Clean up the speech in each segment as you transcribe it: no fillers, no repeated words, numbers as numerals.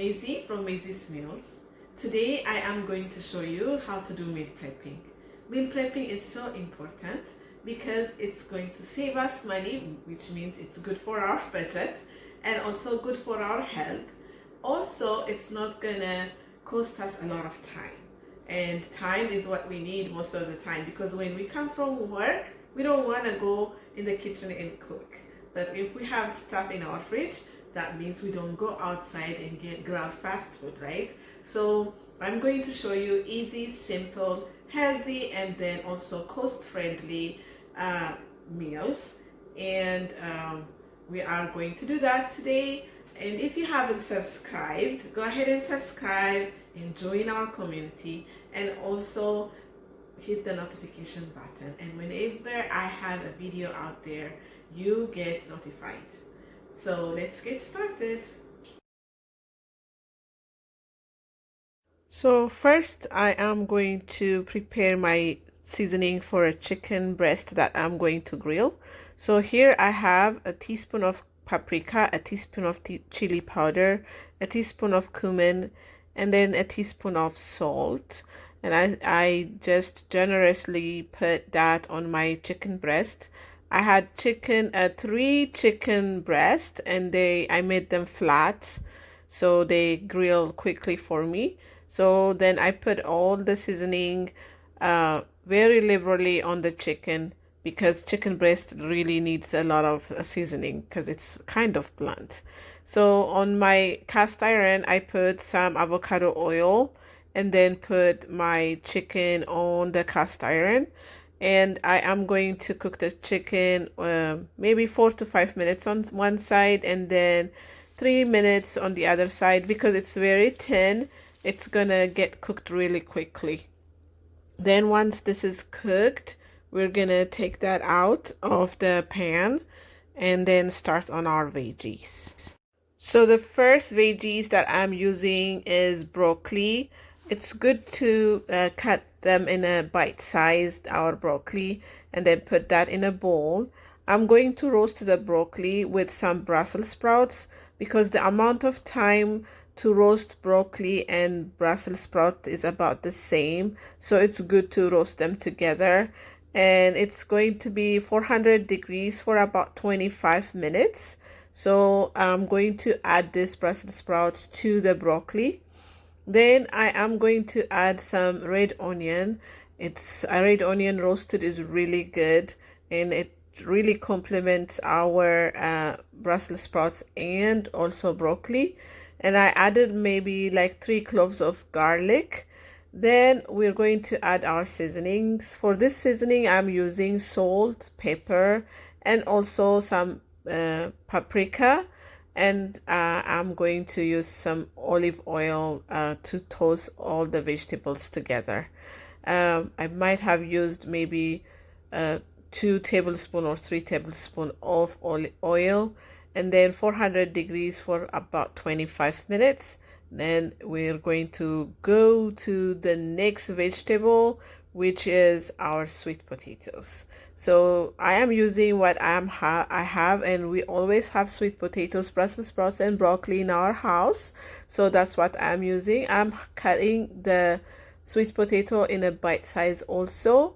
Maisie from Maisie's Meals. Today I am going to show you how to do meal prepping. Meal prepping is so important because it's going to save us money, which means it's good for our budget and also good for our health. Also, it's not gonna cost us a lot of time. And time is what we need most of the time because when we come from work, we don't want to go in the kitchen and cook. But if we have stuff in our fridge, that means we don't go outside and grab fast food, right? So I'm going to show you easy, simple, healthy, and then also cost-friendly meals. And we are going to do that today. And if you haven't subscribed, go ahead and subscribe and join our community, and also hit the notification button, and whenever I have a video out there, you get notified. So let's get started. So first I am going to prepare my seasoning for a chicken breast that I'm going to grill. So here I have a teaspoon of paprika, a teaspoon of chili powder, a teaspoon of cumin, and then a teaspoon of salt. And I just generously put that on my chicken breast. I had three chicken breasts, and I made them flat so they grill quickly for me. So then I put all the seasoning very liberally on the chicken because chicken breast really needs a lot of seasoning because it's kind of blunt. So on my cast iron, I put some avocado oil and then put my chicken on the cast iron. And I am going to cook the chicken maybe 4 to 5 minutes on one side and then 3 minutes on the other side because it's very thin. It's gonna get cooked really quickly. Then once this is cooked, we're gonna take that out of the pan and then start on our veggies. So the first veggies that I'm using is broccoli. It's good to cut them in a bite-sized, our broccoli, and then put that in a bowl. I'm going to roast the broccoli with some Brussels sprouts because the amount of time to roast broccoli and Brussels sprout is about the same. So it's good to roast them together. And it's going to be 400 degrees for about 25 minutes. So I'm going to add this Brussels sprouts to the broccoli. Then I am going to add some red onion. It's a red onion roasted is really good, and it really complements our Brussels sprouts and also broccoli. And I added maybe like 3 cloves of garlic. Then we're going to add our seasonings. For this seasoning, I'm using salt, pepper, and also some paprika, and I'm going to use some olive oil to toast all the vegetables together. I might have used maybe 2 tablespoons or 3 tablespoons of olive oil, and then 400 degrees for about 25 minutes. Then we're going to go to the next vegetable, which is our sweet potatoes. So I am using what I have, and we always have sweet potatoes, Brussels sprouts, and broccoli in our house. So that's what I'm using. I'm cutting the sweet potato in a bite size also,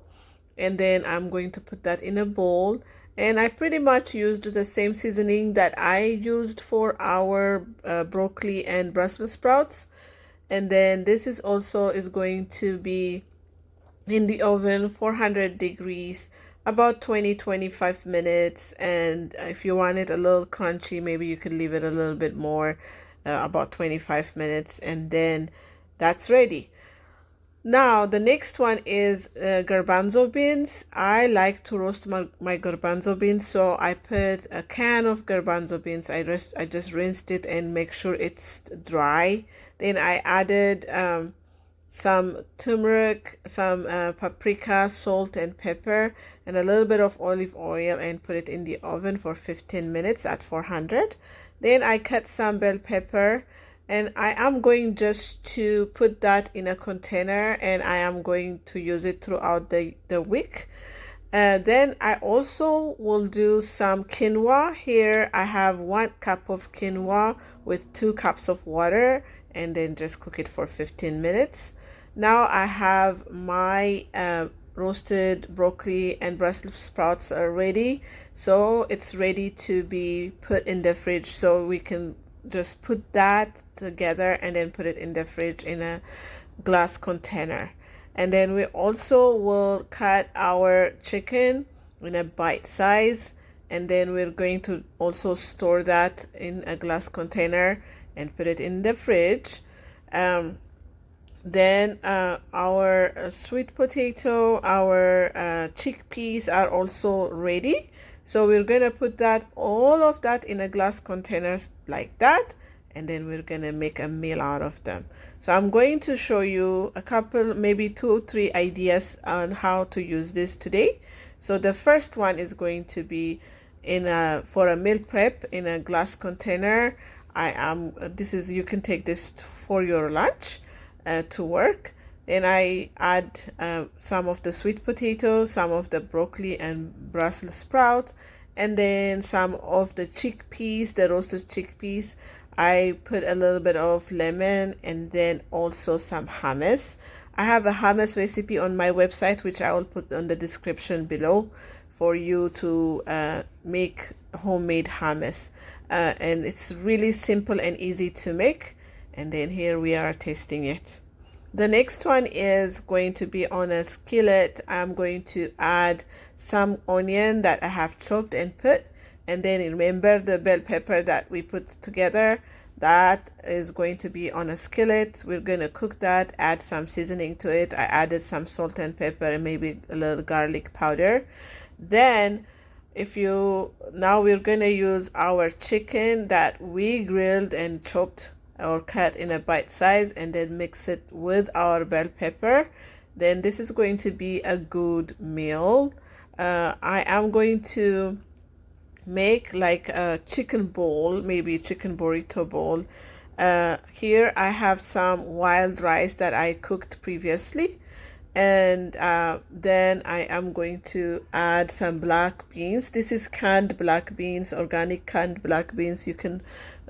and then I'm going to put that in a bowl. And I pretty much used the same seasoning that I used for our broccoli and Brussels sprouts. And then this is going to be in the oven 400 degrees about 20-25 minutes. And if you want it a little crunchy, maybe you could leave it a little bit more, about 25 minutes, and then that's ready. Now the next one is garbanzo beans. I like to roast my garbanzo beans, so I put a can of garbanzo beans. I just rinsed it and make sure it's dry. Then I added some turmeric, some paprika, salt, and pepper, and a little bit of olive oil, and put it in the oven for 15 minutes at 400. Then I cut some bell pepper, and I am going just to put that in a container, and I am going to use it throughout the week. Then I also will do some quinoa. Here I have 1 cup of quinoa with 2 cups of water, and then just cook it for 15 minutes. Now I have my roasted broccoli and Brussels sprouts are ready, so it's ready to be put in the fridge. So we can just put that together and then put it in the fridge in a glass container. And then we also will cut our chicken in a bite size, and then we're going to also store that in a glass container and put it in the fridge. Then our sweet potato, our chickpeas are also ready. So we're gonna put that all of that in a glass containers like that, and then we're gonna make a meal out of them. So I'm going to show you a couple, maybe 2 or 3 ideas on how to use this today. So the first one is going to be for a meal prep in a glass container. You can take this for your lunch to work. Then I add some of the sweet potatoes, some of the broccoli and Brussels sprout, and then some of the chickpeas, the roasted chickpeas. I put a little bit of lemon and then also some hummus. I have a hummus recipe on my website, which I will put on the description below for you to make homemade hummus. And it's really simple and easy to make. And then here we are tasting it. The next one is going to be on a skillet. I'm going to add some onion that I have chopped and put, and then remember the bell pepper that we put together, that is going to be on a skillet. We're going to cook that, add some seasoning to it. I added some salt and pepper and maybe a little garlic powder. Then now we're going to use our chicken that we grilled and chopped or cut in a bite size, and then mix it with our bell pepper. Then this is going to be a good meal. I am going to make like a chicken bowl, maybe chicken burrito bowl. Here I have some wild rice that I cooked previously, and then I am going to add some black beans. This is canned black beans, organic canned black beans. You can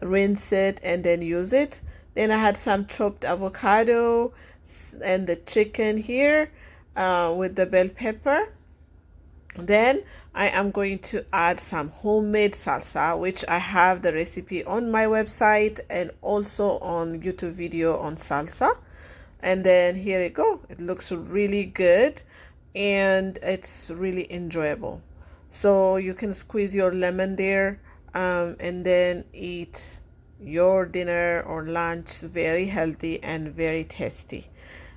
rinse it and then use it. Then I had some chopped avocado and the chicken here with the bell pepper. Then I am going to add some homemade salsa, which I have the recipe on my website and also on YouTube video on salsa. And then here you go. It looks really good and it's really enjoyable. So you can squeeze your lemon there and then eat your dinner or lunch very healthy and very tasty.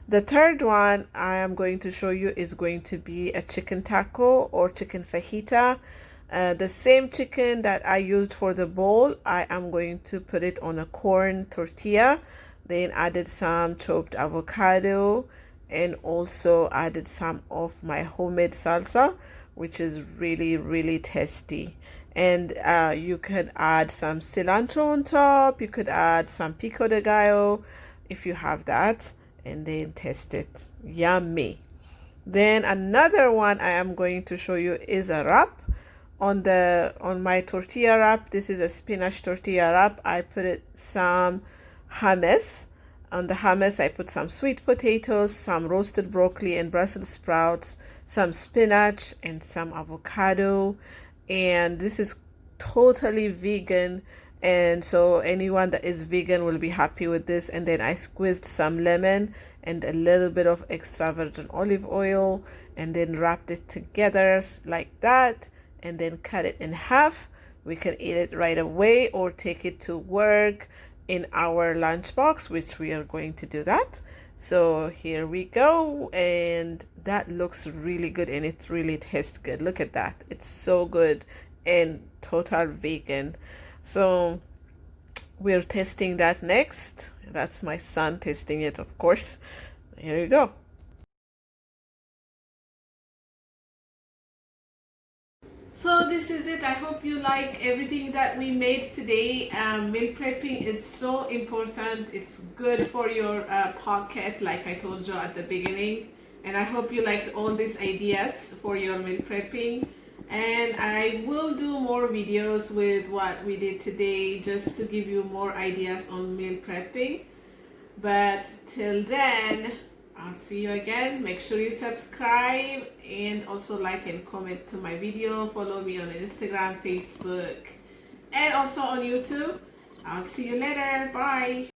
The third one I am going to show you is going to be a chicken taco or chicken fajita. The same chicken that I used for the bowl, I am going to put it on a corn tortilla, then added some chopped avocado and also added some of my homemade salsa, which is really tasty. And you could add some cilantro on top. You could add some pico de gallo if you have that, and then taste it. Yummy. Then another one I am going to show you is a wrap on my tortilla wrap. This is a spinach tortilla wrap. I put some hummus. On the hummus I put some sweet potatoes, some roasted broccoli and Brussels sprouts, some spinach and some avocado. And this is totally vegan, and so anyone that is vegan will be happy with this. And then I squeezed some lemon and a little bit of extra virgin olive oil, and then wrapped it together like that, and then cut it in half. We can eat it right away or take it to work in our lunchbox, which we are going to do that. So here we go, and that looks really good and it really tastes good. Look at that, it's so good and total vegan. So we're testing that next. That's my son tasting it, of course. Here you go. So this is it. I hope you like everything that we made today. Meal prepping is so important. It's good for your pocket, like I told you at the beginning. And I hope you liked all these ideas for your meal prepping. And I will do more videos with what we did today just to give you more ideas on meal prepping. But till then, I'll see you again. Make sure you subscribe and also like and comment to my video. Follow me on Instagram, Facebook, and also on YouTube. I'll see you later. Bye.